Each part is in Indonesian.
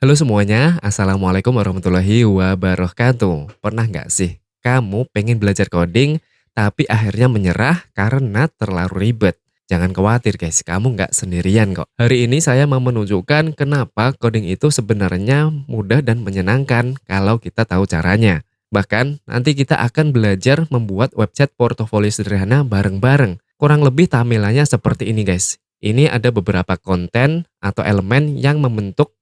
Halo semuanya, Assalamualaikum warahmatullahi wabarakatuh. Pernah nggak sih kamu pengen belajar coding, tapi akhirnya menyerah karena terlalu ribet? Jangan khawatir guys, kamu nggak sendirian kok. Hari ini saya mau menunjukkan kenapa coding itu sebenarnya mudah dan menyenangkan kalau kita tahu caranya. Bahkan nanti kita akan belajar membuat website portofolio sederhana bareng-bareng. Kurang lebih tampilannya seperti ini guys. Ini ada beberapa konten atau elemen yang membentuk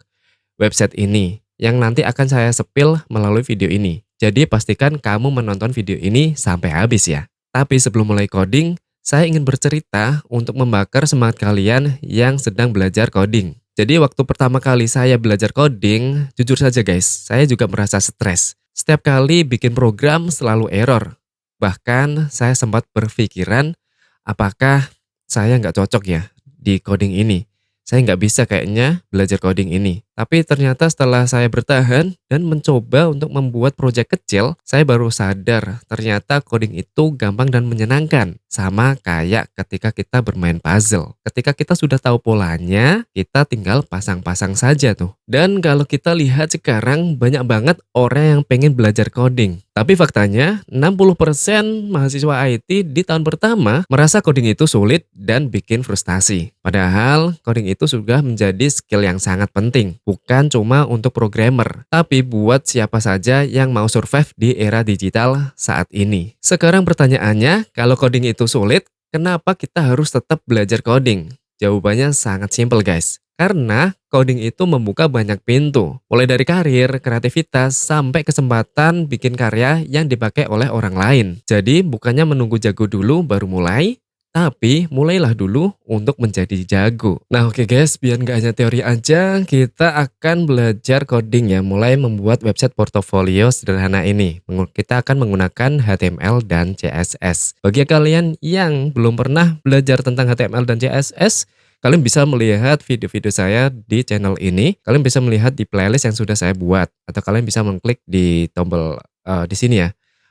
website ini yang nanti akan saya sepil melalui video ini. Jadi pastikan kamu menonton video ini sampai habis ya. Tapi sebelum mulai coding, saya ingin bercerita untuk membakar semangat kalian yang sedang belajar coding. Jadi waktu pertama kali saya belajar coding, jujur saja guys, saya juga merasa stres. Setiap kali bikin program selalu error. Bahkan saya sempat berpikiran, apakah saya nggak cocok ya di coding ini. Saya nggak bisa kayaknya belajar coding ini. Tapi ternyata setelah saya bertahan dan mencoba untuk membuat proyek kecil, saya baru sadar ternyata coding itu gampang dan menyenangkan. Sama kayak ketika kita bermain puzzle. Ketika kita sudah tahu polanya, kita tinggal pasang-pasang saja tuh. Dan kalau kita lihat sekarang banyak banget orang yang pengen belajar coding. Tapi faktanya 60% mahasiswa IT di tahun pertama merasa coding itu sulit dan bikin frustasi. Padahal coding itu sudah menjadi skill yang sangat penting. Bukan cuma untuk programmer, tapi buat siapa saja yang mau survive di era digital saat ini. Sekarang pertanyaannya, kalau coding itu sulit, kenapa kita harus tetap belajar coding? Jawabannya sangat simpel guys. Karena coding itu membuka banyak pintu, mulai dari karir, kreativitas, sampai kesempatan bikin karya yang dipakai oleh orang lain. Jadi bukannya menunggu jago dulu baru mulai, tapi mulailah dulu untuk menjadi jago. Nah oke guys, biar nggak hanya teori aja, kita akan belajar coding ya, mulai membuat website portofolio sederhana ini. Kita akan menggunakan HTML dan CSS. Bagi kalian yang belum pernah belajar tentang HTML dan CSS, kalian bisa melihat video-video saya di channel ini. Kalian bisa melihat di playlist yang sudah saya buat. Atau kalian bisa mengklik di tombol di sini ya.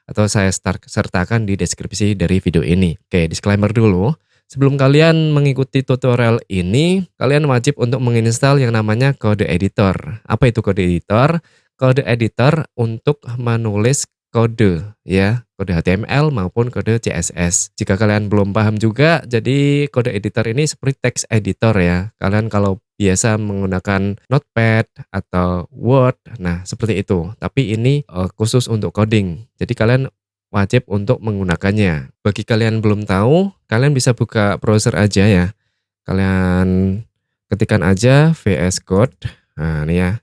Atau saya sertakan di deskripsi dari video ini. Oke, disclaimer dulu. Sebelum kalian mengikuti tutorial ini, kalian wajib untuk menginstal yang namanya kode editor. Apa itu kode editor? Kode editor untuk menulis kode ya, kode HTML maupun kode CSS. Jika kalian belum paham juga, jadi kode editor ini seperti text editor ya. Kalian kalau biasa menggunakan Notepad atau Word, nah seperti itu. Tapi ini khusus untuk coding. Jadi kalian wajib untuk menggunakannya. Bagi kalian belum tahu, kalian bisa buka browser aja ya. Kalian ketikkan aja VS Code. Nah, ini ya.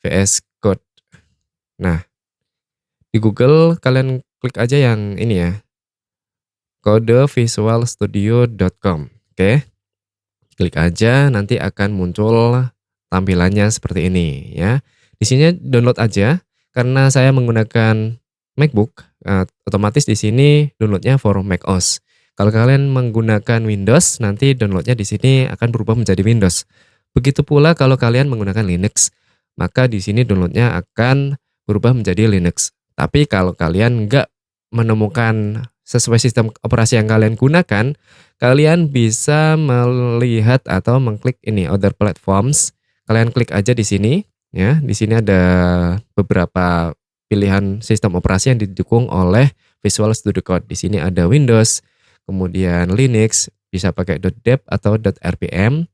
VS Code. Nah, di Google kalian klik aja yang ini ya, kodevisualstudio.com. Oke, klik aja, nanti akan muncul tampilannya seperti ini ya. Di sini download aja, karena saya menggunakan MacBook, otomatis di sini downloadnya for macOS. Kalau kalian menggunakan Windows, nanti downloadnya di sini akan berubah menjadi Windows. Begitu pula kalau kalian menggunakan Linux, maka di sini downloadnya akan berubah menjadi Linux. Tapi kalau kalian nggak menemukan sesuai sistem operasi yang kalian gunakan, kalian bisa melihat atau mengklik ini other platforms. Kalian klik aja di sini ya. Di sini ada beberapa pilihan sistem operasi yang didukung oleh Visual Studio Code. Di sini ada Windows, kemudian Linux, bisa pakai .deb atau .rpm,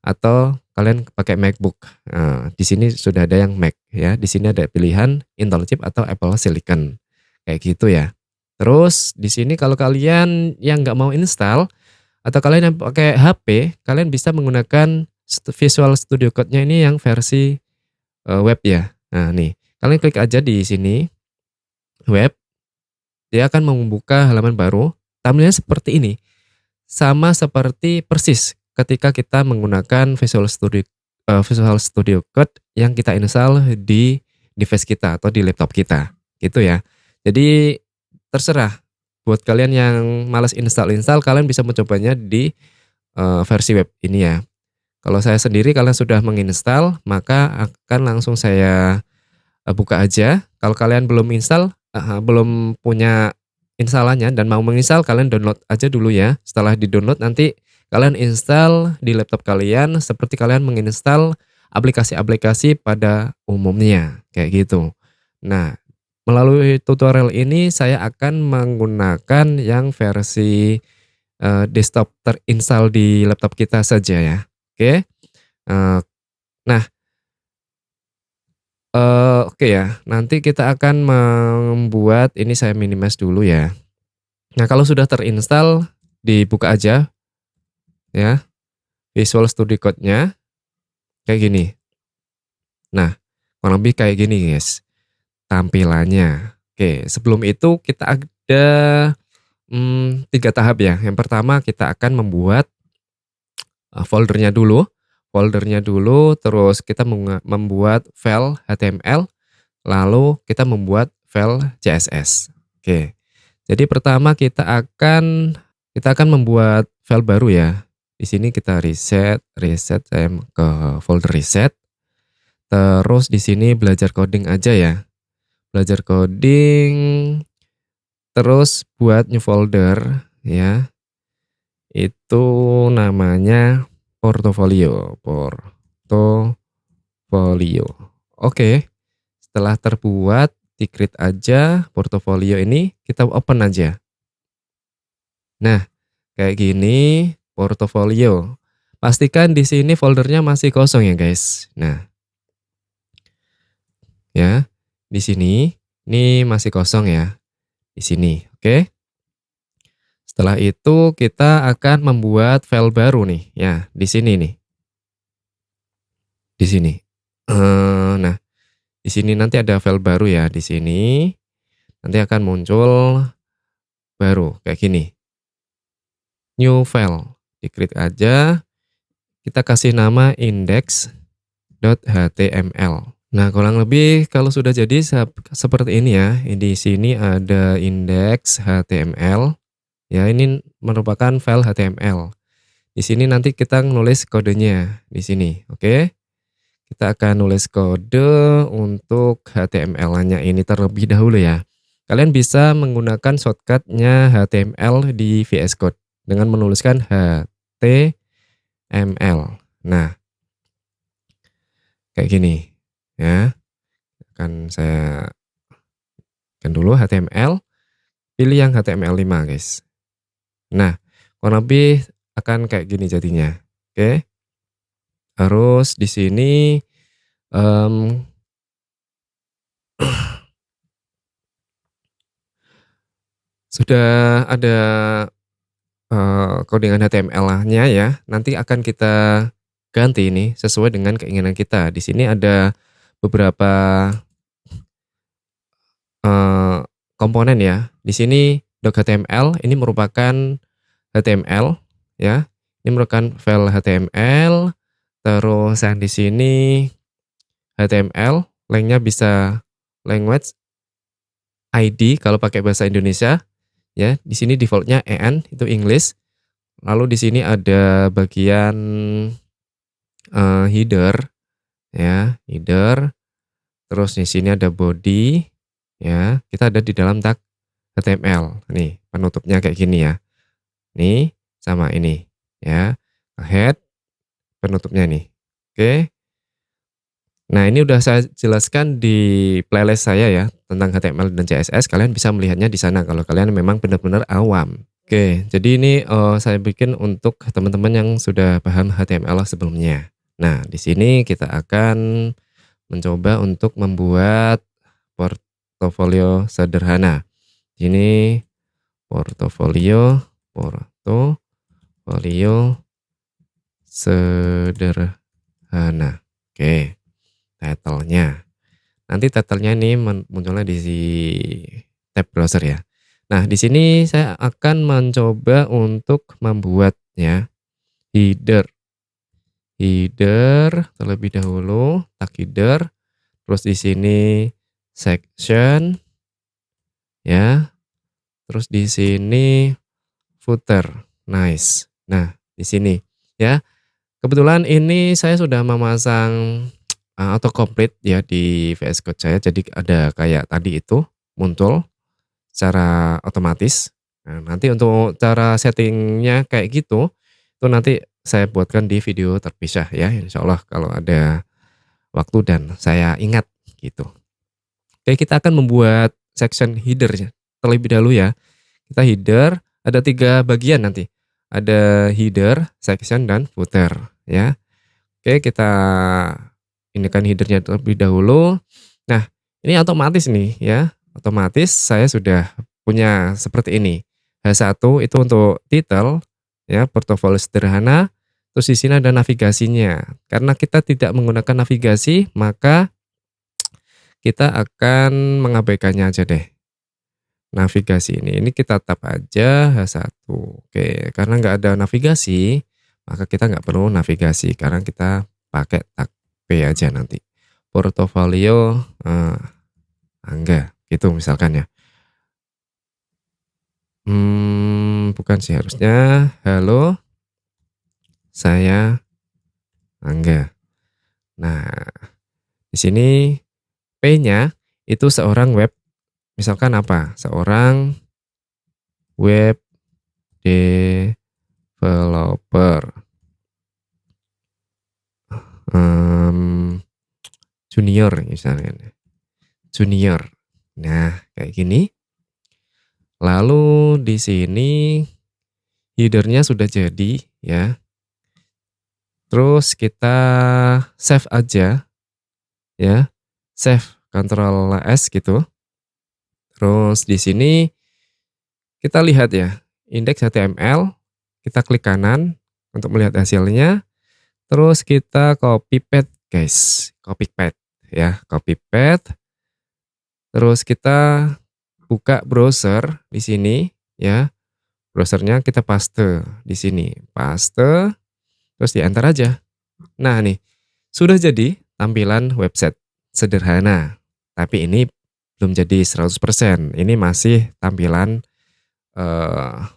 atau kalian pakai MacBook. Nah, di sini sudah ada yang Mac ya. Di sini ada pilihan Intel chip atau Apple Silicon. Kayak gitu ya. Terus di sini kalau kalian yang nggak mau install atau kalian yang pakai HP, kalian bisa menggunakan Visual Studio Code-nya ini yang versi web ya. Nah, nih. Kalian klik aja di sini web. Dia akan membuka halaman baru. Tampilannya seperti ini. Sama seperti persis ketika kita menggunakan Visual Studio Code yang kita install di device kita atau di laptop kita, gitu ya. Jadi terserah buat kalian yang malas install, kalian bisa mencobanya di versi web ini ya. Kalau saya sendiri kalian sudah menginstal, maka akan langsung saya buka aja. Kalau kalian belum install, belum punya instalannya dan mau menginstal, kalian download aja dulu ya. Setelah di-download nanti kalian install di laptop kalian seperti kalian menginstal aplikasi-aplikasi pada umumnya, kayak gitu. Nah, melalui tutorial ini saya akan menggunakan yang versi, desktop terinstall di laptop kita saja ya, oke. Nah, oke ya, nanti kita akan membuat ini saya minimize dulu ya. Nah, kalau sudah terinstall, dibuka aja ya, Visual Studio Code-nya, kayak gini. Nah, kurang lebih kayak gini guys, tampilannya. Oke, sebelum itu kita ada 3 tahap ya. Yang pertama kita akan membuat, foldernya dulu, terus kita membuat file HTML, lalu kita membuat file CSS. Oke, jadi pertama kita akan membuat file baru ya. Di sini kita reset saya ke folder reset. Terus di sini belajar coding aja ya. Belajar coding, terus buat new folder ya. Itu namanya portofolio. Oke, setelah terbuat, di-create aja portofolio ini, kita open aja. Nah, kayak gini portofolio. Pastikan di sini foldernya masih kosong ya, guys. Nah, ya, di sini ini masih kosong ya. Di sini, oke. Setelah itu kita akan membuat file baru nih, ya, di sini nih. Di sini. Nah, di sini nanti ada file baru ya, di sini. Nanti akan muncul baru kayak gini. New file, di-create aja. Kita kasih nama index.html. Nah, kurang lebih kalau sudah jadi seperti ini ya. Di sini ada index.html. Ya, ini merupakan file HTML. Di sini nanti kita nulis kodenya di sini, oke? Kita akan nulis kode untuk HTML-nya ini terlebih dahulu ya. Kalian bisa menggunakan shortcut-nya HTML di VS Code dengan menuliskan HTML. Nah, kayak gini ya. Saya akan dulu HTML, pilih yang HTML5 guys. Nah, kurang lebih akan kayak gini jadinya. Oke. Terus di sini sudah ada codingan HTML-nya ya. Nanti akan kita ganti ini sesuai dengan keinginan kita. Di sini ada beberapa komponen ya. Di sini doc.html ini merupakan HTML ya. Ini merupakan file HTML. Terus yang di sini HTML, lengthnya bisa language ID kalau pakai bahasa Indonesia ya. Di sini defaultnya EN itu English. Lalu di sini ada bagian header ya, header. Terus di sini ada body ya. Kita ada di dalam tag HTML. Nih, penutupnya kayak gini ya. Nih, sama ini ya. Head penutupnya nih. Oke. Nah, ini udah saya jelaskan di playlist saya ya tentang HTML dan CSS. Kalian bisa melihatnya di sana kalau kalian memang benar-benar awam. Oke, jadi ini saya bikin untuk teman-teman yang sudah paham HTML sebelumnya. Nah, di sini kita akan mencoba untuk membuat portofolio sederhana. Ini portofolio sederhana. Oke, title-nya. Nanti title-nya ini munculnya di tab browser ya. Nah, di sini saya akan mencoba untuk membuatnya header terlebih dahulu, tag header. Terus di sini section ya. Terus di sini footer. Nice. Nah, di sini ya. Kebetulan ini saya sudah memasang autocomplete ya di VS Code saya. Jadi ada kayak tadi itu muncul secara otomatis. Nah, nanti untuk cara settingnya kayak gitu, itu nanti saya buatkan di video terpisah ya. Insya Allah kalau ada waktu dan saya ingat gitu. Oke, kita akan membuat section header terlebih dahulu ya. Kita header ada 3 bagian nanti. Ada header, section, dan footer ya. Oke, kita ini kan headernya terlebih dahulu. Nah, ini otomatis nih ya. Otomatis saya sudah punya seperti ini. H1 itu untuk title ya, portofolio sederhana. Terus di sini ada navigasinya. Karena kita tidak menggunakan navigasi, maka kita akan mengabaikannya aja deh. Navigasi ini kita tap aja H1. Oke, karena nggak ada navigasi, maka kita nggak perlu navigasi karena kita pakai tag P aja nanti. Portofolio Angga gitu misalkan ya. Bukan sih harusnya. Halo, saya Angga. Nah, di sini P-nya itu seorang web, misalkan apa? Seorang web developer. Junior misalnya. Junior. Nah, kayak gini. Lalu di sini headernya sudah jadi ya. Terus kita save aja ya. Save Ctrl S gitu. Terus di sini kita lihat ya, indeks HTML, kita klik kanan untuk melihat hasilnya. Terus kita copy paste, guys. Copy paste ya, copy paste. Terus kita buka browser di sini ya. Browsernya kita paste di sini. Paste terus di enter aja. Nah, nih sudah jadi tampilan website sederhana. Tapi ini belum jadi 100%. Ini masih tampilan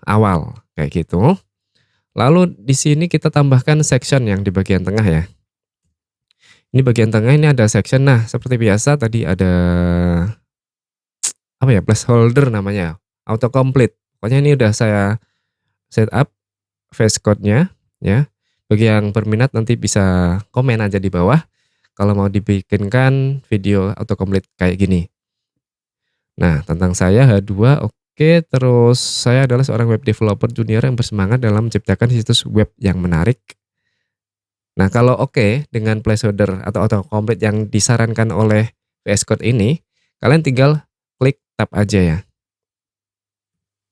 awal kayak gitu. Lalu di sini kita tambahkan section yang di bagian tengah ya. Ini bagian tengah ini ada section. Nah, seperti biasa tadi ada apa ya, placeholder namanya, autocomplete. Pokoknya ini udah saya setup VS Code-nya ya. Bagi yang berminat nanti bisa komen aja di bawah kalau mau dibikinkan video autocomplete kayak gini. Nah, tentang saya H2 oke, terus saya adalah seorang web developer junior yang bersemangat dalam menciptakan situs web yang menarik. Nah, kalau oke dengan placeholder atau autocomplete yang disarankan oleh VS Code ini, kalian tinggal klik tab aja ya.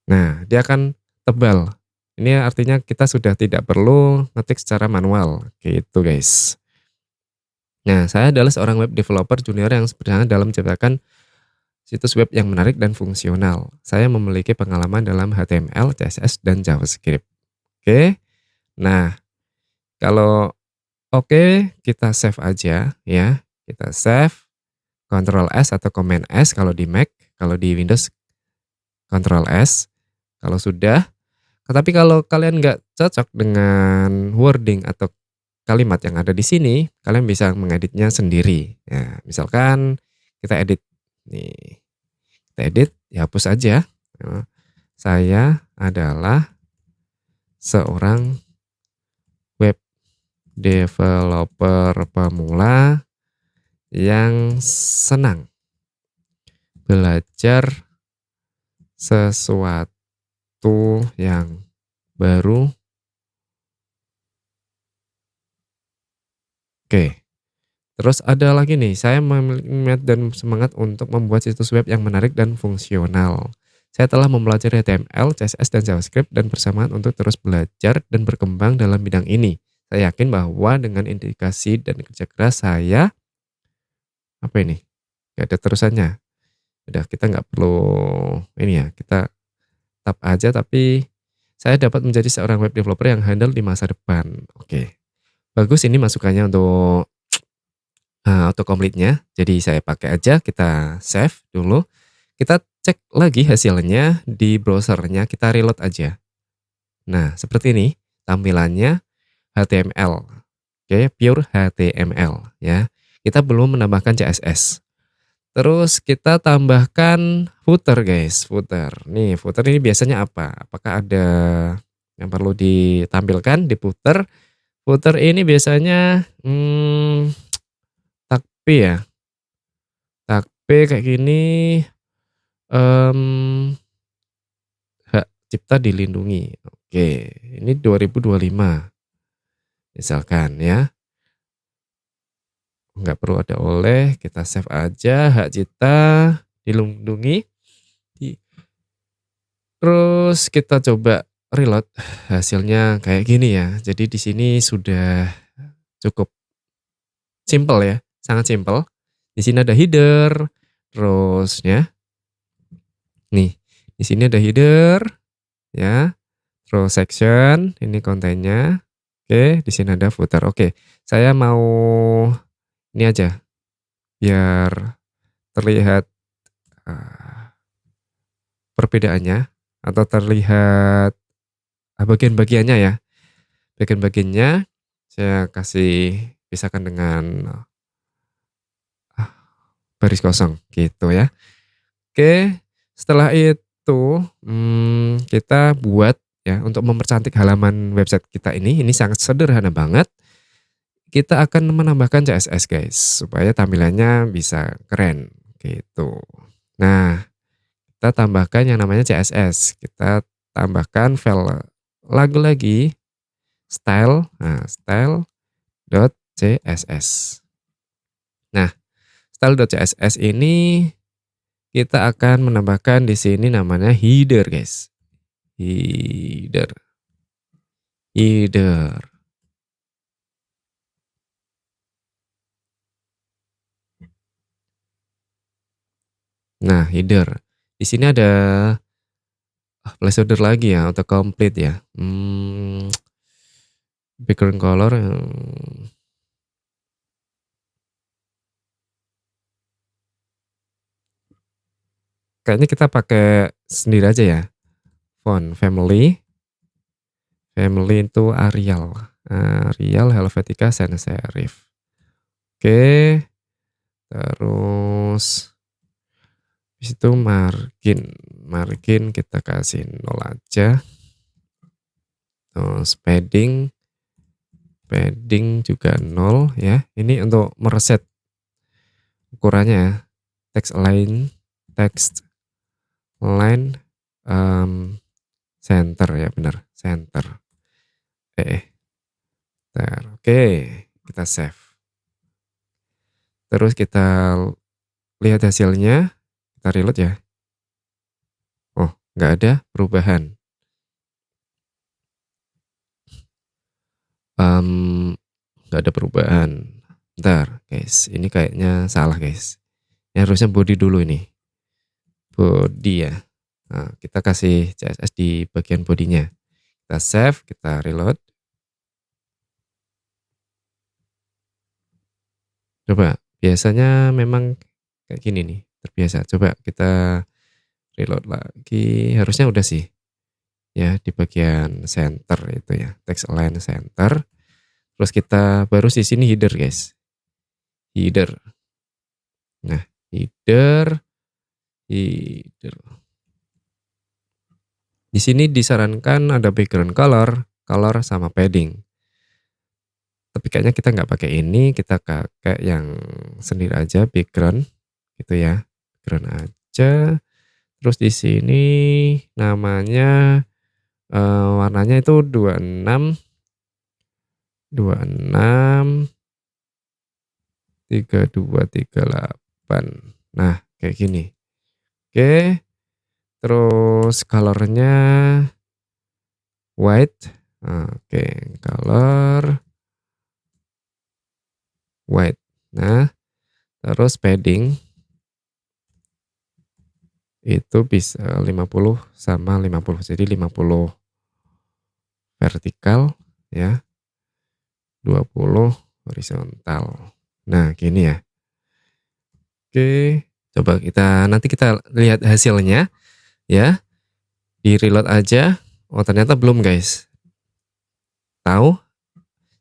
Nah, dia akan tebal. Ini artinya kita sudah tidak perlu ngetik secara manual, gitu guys. Nah, saya adalah seorang web developer junior yang bersemangat dalam menciptakan situs web yang menarik dan fungsional. Saya memiliki pengalaman dalam HTML, CSS, dan JavaScript. Oke. Nah, kalau oke, kita save aja ya. Kita save, Ctrl S atau Command S kalau di Mac, kalau di Windows Ctrl S. Kalau sudah, tapi kalau kalian nggak cocok dengan wording atau kalimat yang ada di sini, kalian bisa mengeditnya sendiri. Ya, misalkan kita edit nih, kita edit, ya hapus aja. Saya adalah seorang web developer pemula yang senang belajar sesuatu yang baru. Oke. Terus ada lagi nih, saya memiliki minat dan semangat untuk membuat situs web yang menarik dan fungsional. Saya telah mempelajari HTML, CSS, dan JavaScript dan bersemangat untuk terus belajar dan berkembang dalam bidang ini. Saya yakin bahwa dengan dedikasi dan kerja keras saya, apa ini? Gak ada terusannya. Udah, kita nggak perlu ini ya, kita tap aja, tapi saya dapat menjadi seorang web developer yang handal di masa depan. Oke, bagus ini masukannya untuk autocomplete-nya. Jadi saya pakai aja, kita save dulu. Kita cek lagi hasilnya di browsernya, kita reload aja. Nah, seperti ini tampilannya HTML. Oke, pure HTML ya. Kita belum menambahkan CSS. Terus kita tambahkan footer guys, footer. Nih, footer ini biasanya apa? Apakah ada yang perlu ditampilkan di footer? Footer ini biasanya tag P ya. Tag P kayak gini, mmm, hak cipta dilindungi. Oke, ini 2025 misalkan ya. Nggak perlu ada oleh, kita save aja, hak cipta dilindungi. Terus kita coba reload, hasilnya kayak gini ya. Jadi di sini sudah cukup simpel ya, sangat simpel. Di sini ada header, terus ya. Nih, di sini ada header ya. Terus section, ini kontennya. Oke, di sini ada footer. Oke, saya mau ini aja biar terlihat perbedaannya atau terlihat bagian-bagiannya ya. Bagian-bagiannya saya kasih pisahkan dengan baris kosong gitu ya. Oke, setelah itu kita buat ya untuk mempercantik halaman website kita ini sangat sederhana banget. Kita akan menambahkan CSS guys supaya tampilannya bisa keren gitu. Nah, kita tambahkan yang namanya CSS. Kita tambahkan file lagu lagi style, nah style.css. Nah, style.css ini kita akan menambahkan di sini namanya header, guys. Header. Header. Nah, header. Di sini ada placeholder lagi ya, autocomplete ya. Background color kayaknya kita pakai sendiri aja ya. Font family itu Arial. Arial, Helvetica, Sans serif. Oke. Terus habis itu margin kita kasih 0 aja. Terus padding juga 0 ya. Ini untuk mereset ukurannya ya. Text line center ya, benar, center. Oke, kita save. Terus kita lihat hasilnya, kita reload ya. Oh, nggak ada perubahan. Nggak ada perubahan. Bentar, guys, ini kayaknya salah, guys. Ini harusnya body dulu ini. Body ya. Nah, kita kasih CSS di bagian bodinya. Kita save, kita reload. Coba, biasanya memang kayak gini nih, terbiasa. Coba kita reload lagi, harusnya udah sih. Ya, di bagian center itu ya, text align center. Terus kita baru di sini header, guys. Header. Nah, header. Di sini disarankan ada background color sama padding. Tapi kayaknya kita nggak pakai ini, kita pakai yang sendiri aja, background gitu ya. Background aja. Terus di sini namanya warnanya itu 26 3238. Nah, kayak gini. Oke. Terus colornya white. Oke, color white. Nah, terus padding itu bisa 50 sama 50. Jadi 50 vertikal ya. 20 horizontal. Nah, gini ya. Oke, coba nanti kita lihat hasilnya ya. Di reload aja. Oh, ternyata belum, guys. Tahu?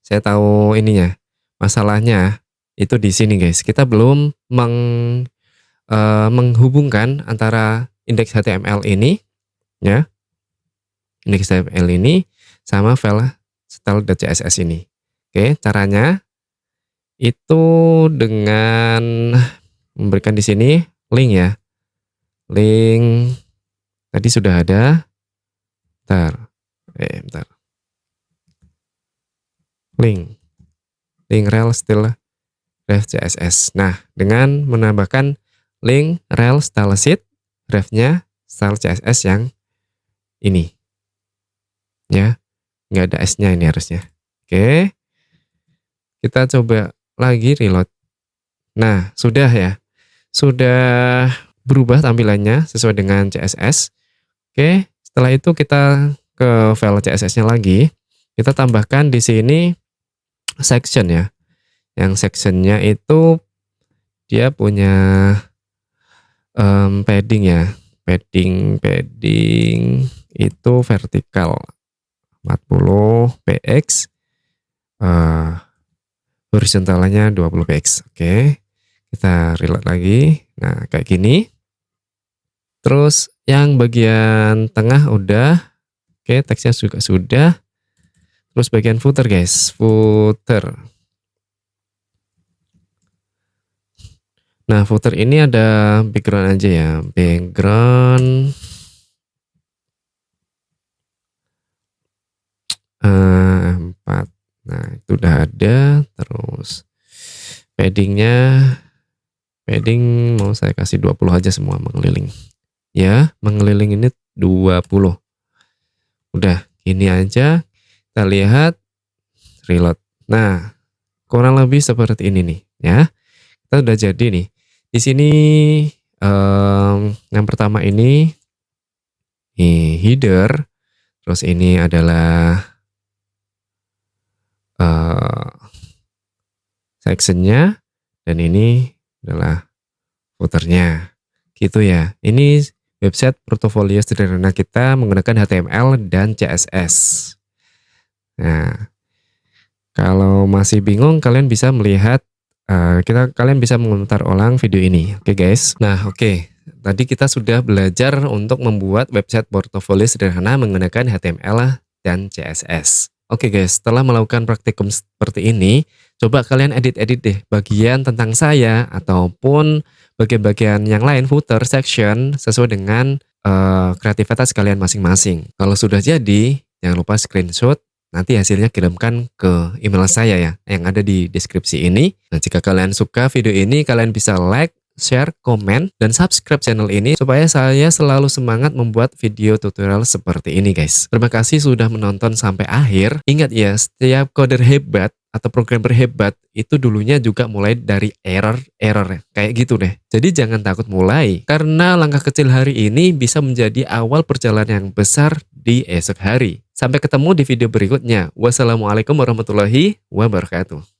Saya tahu ininya. Masalahnya itu di sini, guys. Kita belum menghubungkan antara indeks HTML ini ya. Indeks HTML ini sama file style.css ini. Oke, caranya Itu dengan memberikan di sini link ya. Link tadi sudah ada. Bentar. Link rel style ref CSS. Nah, dengan menambahkan link rel style sheet, refnya style CSS yang ini. Ya, nggak ada S-nya ini harusnya. Oke. Kita coba lagi reload. Nah, sudah ya. Sudah berubah tampilannya sesuai dengan CSS. Oke, setelah itu kita ke file CSS-nya lagi. Kita tambahkan di sini section ya. Yang sectionnya itu dia punya padding ya. Padding itu vertikal 40 px. Horizontalnya 20 px. Oke. Kita reload lagi. Nah, kayak gini. Terus yang bagian tengah udah. Oke, teksnya juga sudah. Terus bagian footer guys. Footer. Nah, footer ini ada background aja ya. Background. 4. Nah, itu udah ada. Terus padding mau saya kasih 20 aja semua mengeliling. Ya, mengeliling ini 20. Udah, ini aja. Kita lihat reload. Nah, kurang lebih seperti ini nih, ya. Kita udah jadi nih. Di sini yang pertama ini header. Terus ini adalah sectionnya, dan ini adalah footernya. Gitu ya. Ini website portofolio sederhana kita menggunakan HTML dan CSS. Nah, kalau masih bingung, kalian bisa melihat, kalian bisa memutar ulang video ini. Oke guys. Nah, oke. Tadi kita sudah belajar untuk membuat website portofolio sederhana menggunakan HTML dan CSS. Oke guys, setelah melakukan praktikum seperti ini, coba kalian edit-edit deh bagian tentang saya ataupun bagian-bagian yang lain, footer, section, sesuai dengan kreativitas kalian masing-masing. Kalau sudah jadi, jangan lupa screenshot, nanti hasilnya kirimkan ke email saya ya, yang ada di deskripsi ini. Nah, jika kalian suka video ini, kalian bisa like, share, komen, dan subscribe channel ini supaya saya selalu semangat membuat video tutorial seperti ini guys. Terima kasih sudah menonton sampai akhir. Ingat ya, setiap coder hebat atau programmer hebat itu dulunya juga mulai dari error kayak gitu deh. Jadi jangan takut mulai, karena langkah kecil hari ini bisa menjadi awal perjalanan yang besar di esok hari. Sampai ketemu di video berikutnya. Wassalamualaikum warahmatullahi wabarakatuh.